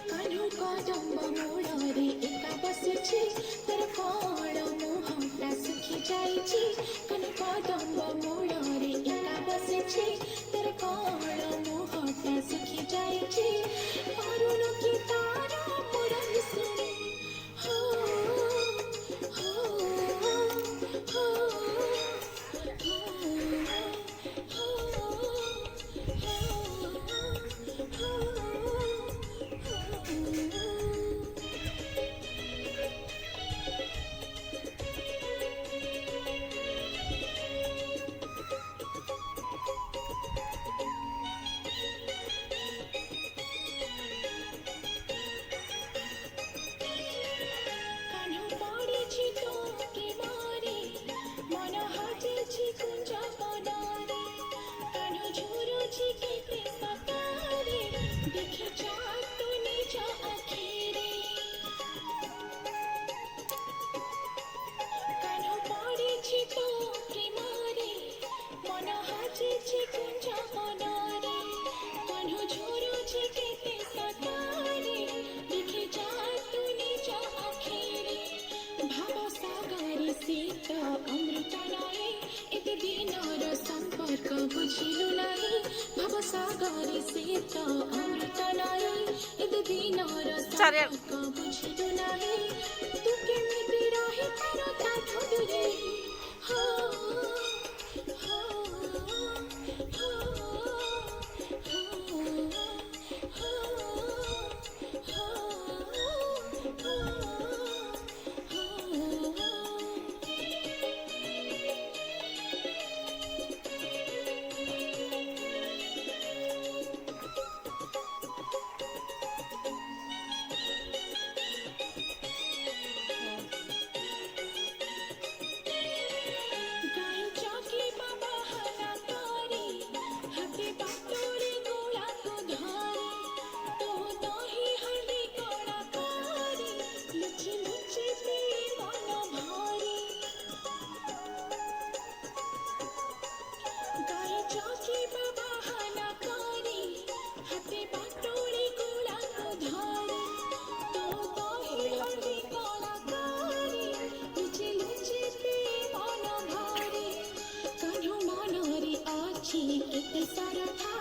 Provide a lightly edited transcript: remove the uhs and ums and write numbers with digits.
कान्हू कदम्ब मूଳରେ एका बसिछि तर कण मुहंटा सुखी जाइछि कान्हू कदम्ब मूଳରେ एका बसिछि तर कण मुहंटा सुखी जाइछि पारुनु कि तार मुरली सुनि हो हो हो बुझिलु नाही भवसागरे सीत अमृत नाही एते दिनर संपर्क बुझिलु नाही तू केमिति रहि पारो ताठो दुरे हो हो हो Sarah